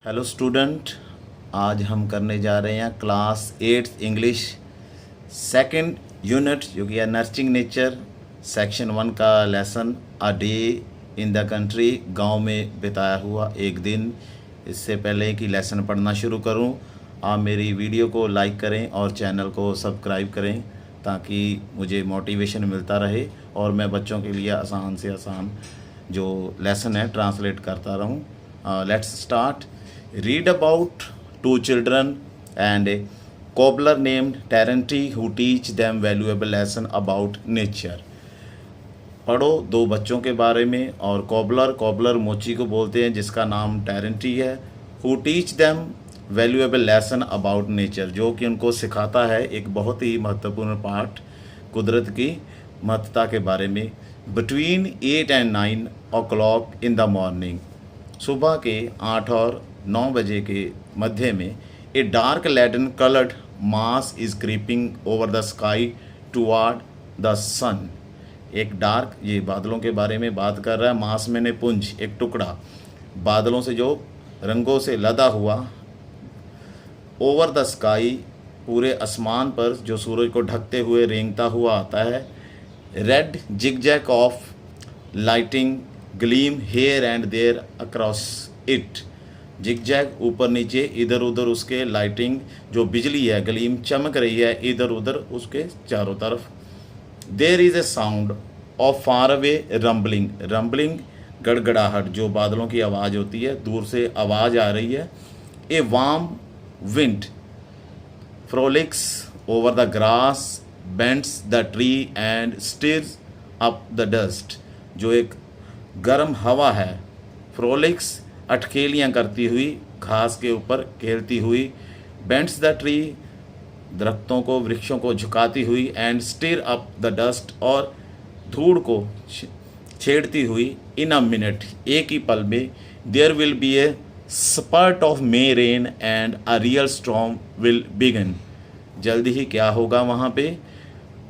Hello student, आज हम करने जा रहे हैं क्लास 8 इंग्लिश सेकंड यूनिट जो कि है नर्चरिंग नेचर सेक्शन 1 का lesson a day in the country. गांव में बिताया हुआ एक दिन। इससे पहले कि लेसन पढ़ना शुरू करूं, आप मेरी वीडियो को लाइक करें और चैनल को सब्सक्राइब करें ताकि मुझे मोटिवेशन मिलता रहे और मैं बच्चों के लिए आसान से आसान जो लेसन है ट्रांसलेट करता रहूं। Let's start. Read about two children and a cobbler named Terence who teach them valuable lesson about nature। पढ़ो दो बच्चों के बारे में और कॉबलर मोची को बोलते हैं जिसका नाम टेरेंटी है। Who teach them valuable lesson about nature, जो कि उनको सिखाता है एक बहुत ही महत्वपूर्ण पाठ कुदरत की महत्ता के बारे में। Between 8 and 9 o'clock in the morning, सुबह के 8 और 9 बजे के मध्य में, a dark laden coloured mass is creeping over the sky toward the sun. एक डार्क, ये बादलों के बारे में बात कर रहा है। मास मैंने पुंज, एक टुकड़ा बादलों से जो रंगों से लदा हुआ, ओवर द स्काई पूरे आसमान पर जो सूरज को ढकते हुए रेंगता हुआ आता है। Red zigzag of lighting gleam here and there across it. Zigzag ऊपर नीचे इधर उधर उसके लाइटिंग जो बिजली है, ग्लीम चमक रही है इधर उधर उसके चारों तरफ। There is a sound of far away rumbling, rumbling गड़गड़ाहट, जो बादलों की आवाज़ होती है, दूर से आवाज़ आ रही है। A warm wind frolics over the grass bends the tree and stirs up the dust. जो एक गर्म हवा है, फ्रोलिक्स अटखेलियाँ करती हुई घास के ऊपर खेलती हुई, बेंड्स द ट्री दरख्तों को वृक्षों को झुकाती हुई, and stir up the dust और धूड़ को छेड़ती हुई। इन अ मिनट, एक ही पल में, there will be a spurt of May rain and a real storm will begin. जल्दी ही क्या होगा वहाँ पे,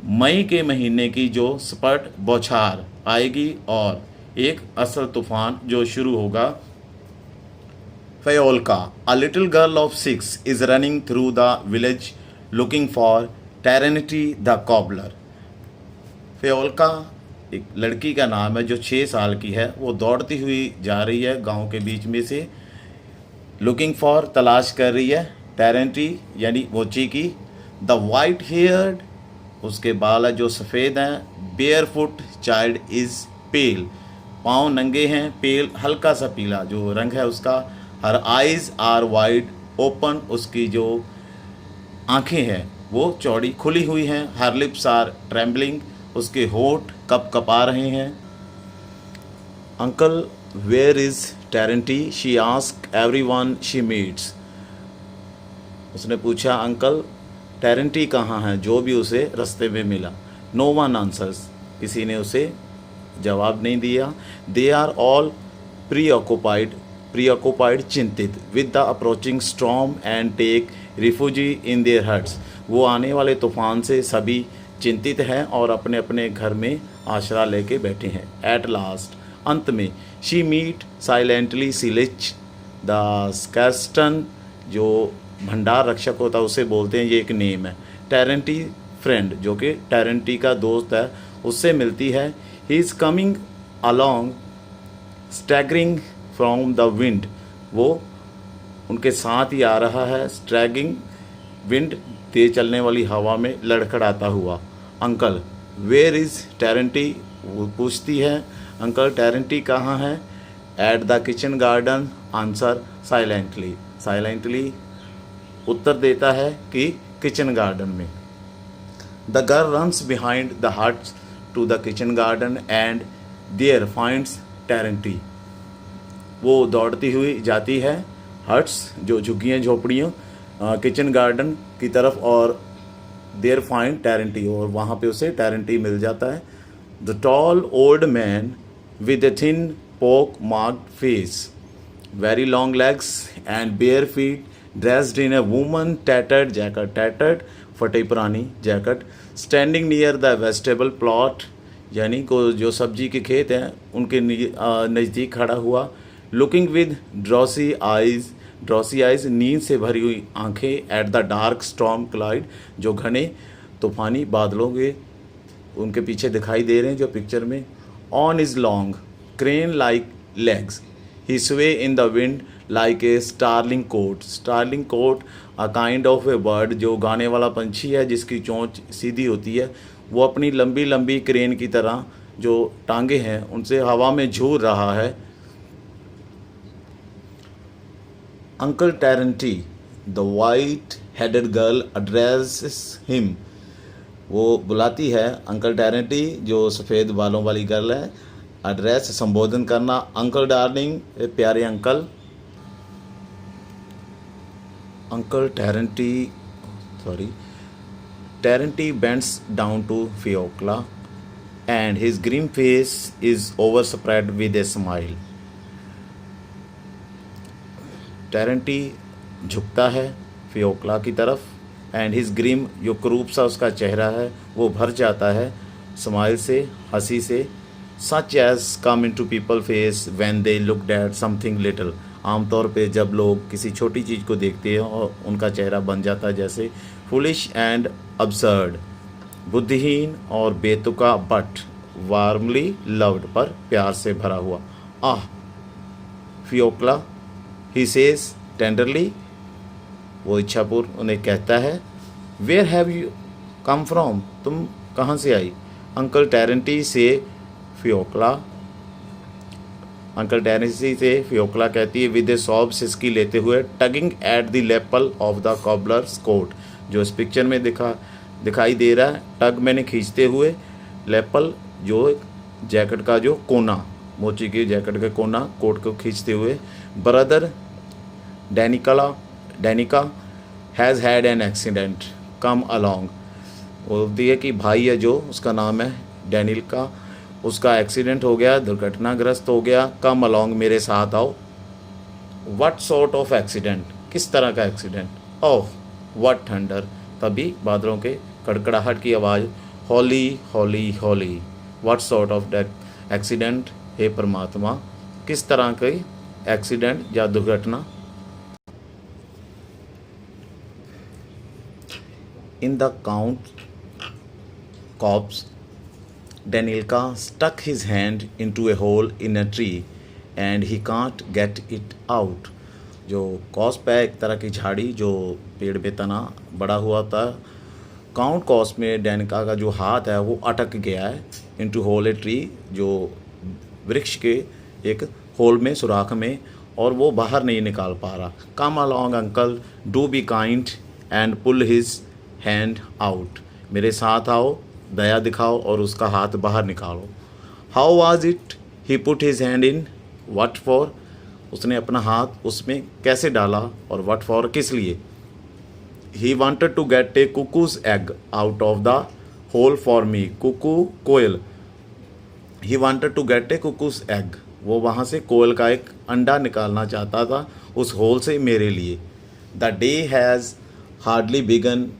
मई के महीने की जो स्पर्ट बौछार आएगी और एक असल तूफान जो शुरू होगा। Fayolka, a little girl of 6 is running through the village looking for Terence the cobbler। Fayolka एक लड़की का नाम है जो 6 साल की है। वो दौड़ती हुई जा रही है गांव के बीच में से, लुकिंग फॉर तलाश कर रही है, टेरेंटी यानी मोची की। द वाइट हेयर्ड, उसके बाल है जो सफ़ेद हैं। बेयर फुट चाइल्ड इज़ पेल, पाँव नंगे हैं। पेल हल्का सा पीला जो रंग है उसका। Her eyes are wide open, उसकी जो आँखें हैं वो चौड़ी खुली हुई हैं। हर लिप्स आर ट्रेम्बलिंग, उसके होठ कप कपा रहे हैं। Uncle where is Terenty she ask everyone she meets. उसने पूछा अंकल टेरेंटी कहाँ है, जो भी उसे रास्ते में मिला। नो वन आंसर्स, किसी ने उसे जवाब नहीं दिया। दे आर ऑल प्रीऑक्युपाइड चिंतित with the approaching storm and take refugee in their huts. वो आने वाले तूफान से सभी चिंतित हैं और अपने अपने घर में आश्रय लेके बैठे हैं। एट लास्ट, अंत में, she meet silently Silich the sexton, जो भंडार रक्षक होता है उसे बोलते हैं, ये एक नेम है। टेरेंटी फ्रेंड, जो कि टेरेंटी का दोस्त है, उससे मिलती है। He is coming along staggering from the wind, वो उनके साथ ही आ रहा है। स्ट्रैगिंग विंड, तेज चलने वाली हवा में लड़खड़ाता हुआ। अंकल वेयर इज़ टेरेंटी, वो पूछती है अंकल टेरेंटी कहाँ है। At the kitchen garden, answer silently, silently उत्तर देता है कि किचन गार्डन में। The girl runs behind the huts to the kitchen garden and there finds Terenty. वो दौड़ती हुई जाती है हट्स, जो झुग्गियाँ झोपड़ियों, किचन गार्डन की तरफ, और देयर फाइंड टेरेंटी, और वहाँ पे उसे टेरेंटी मिल जाता है। The tall old man with a thin pock marked face, very long legs and bare feet, dressed in a woman tattered jacket, tattered फटी पुरानी jacket, standing near the vegetable plot, यानी को जो सब्जी के खेत हैं उनके नज़दीक खड़ा हुआ। लुकिंग विद ड्रॉसी आइज ड्रॉसी आइज, नींद से भरी हुई आंखें, at the dark storm Clyde, जो घने तूफानी बादलों के उनके पीछे दिखाई दे रहे हैं जो पिक्चर में। On is long crane like legs, he sway in the wind like a starling coat. Starling coat a kind of a bird, जो गाने वाला पंछी है जिसकी चोंच सीधी होती है, वो अपनी लंबी लंबी क्रेन की तरह जो टांगे हैं उनसे हवा में झूल रहा है। Uncle Terenty, the white headed girl addresses him, वो बुलाती है अंकल टेरेंटी जो सफ़ेद बालों वाली गर्ल है। एड्रेस संबोधन करना, अंकल डार्लिंग, प्यारे uncle. Uncle Terenti bends down to Fiocla and his grim face is overspread with a smile. टेरेंटी झुकता है फियोक्ला की तरफ एंड हिज ग्रीम, जो क्रूप सा उसका चेहरा है वो भर जाता है स्माइल से, हंसी से। Such as come into people face when they looked at something little, आमतौर पे जब लोग किसी छोटी चीज़ को देखते हैं और उनका चेहरा बन जाता है जैसे फुलिश एंड अब्सर्ड, बुद्धिहीन और बेतुका, बट वार्मली लव्ड, पर प्यार से भरा हुआ। आह फियोक्ला, ही सेज टेंडरली, वो इच्छापूर्व उन्हें कहता है। Where have you come from, तुम कहाँ से आई। अंकल टेरेंटी से फियोक्ला, अंकल टेरेंटी से फियोक्ला कहती है विद ए सॉब, सिसकी लेते हुए, tugging at the lapel of the cobbler's coat, जो इस पिक्चर में दिखाई दे रहा है। टग मैंने खींचते हुए, लेपल जो जैकेट का जो कोना, मोची की जैकेट का कोना, कोट को खींचते हुए। Brother Danika has had an accident come along, बोलती है कि भाई है जो, उसका नाम है डैनियल का, उसका एक्सीडेंट हो गया, दुर्घटनाग्रस्त हो गया। कम अलॉन्ग, मेरे साथ आओ। व्हाट सॉर्ट ऑफ एक्सीडेंट, किस तरह का एक्सीडेंट। ओह व्हाट थंडर, तभी बादलों के कड़कड़ाहट की आवाज़। Holy holy holy, what sort of accident, हे परमात्मा, किस तरह की एक्सीडेंट या दुर्घटना। In the count cops, Danielka stuck his hand into a hole in a tree and he can't get it out. जो कॉस्प है एक तरह की झाड़ी जो पेड़ पे तना बड़ा हुआ था। काउंट कॉस्प में डैनिका का जो हाथ है वो अटक गया है इनटू होल ए ट्री, जो वृक्ष के एक होल में, सुराख में, और वो बाहर नहीं निकाल पा रहा। Come along uncle, do be kind and pull his hand out, मेरे साथ आओ, दया दिखाओ और उसका हाथ बाहर निकालो। How was it, he put his hand in, what for, उसने अपना हाथ उसमें कैसे डाला, और व्हाट फॉर, किस लिए। He wanted to get a cuckoo's egg out of the hole for me, cuckoo कोयल, he wanted to get a cuckoo's egg, वो वहाँ से कोयल का एक अंडा निकालना चाहता था उस होल से मेरे लिए। The day has hardly begun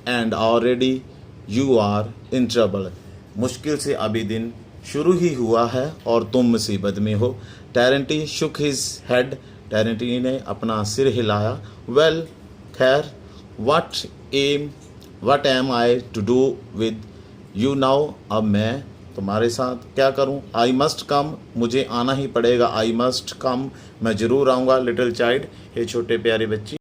and already you are in trouble, मुश्किल से अभी दिन शुरू ही हुआ है और तुम मुसीबत में हो। टेरेंटी शुक हिज हेड, टेरेंटी ने अपना सिर हिलाया। वेल खैर, what am I to do with you now, अब मैं तुम्हारे साथ क्या करूं। आई मस्ट कम, मुझे आना ही पड़ेगा। आई मस्ट कम, मैं ज़रूर आऊँगा। लिटिल चाइल्ड, ये छोटे प्यारे बच्चे।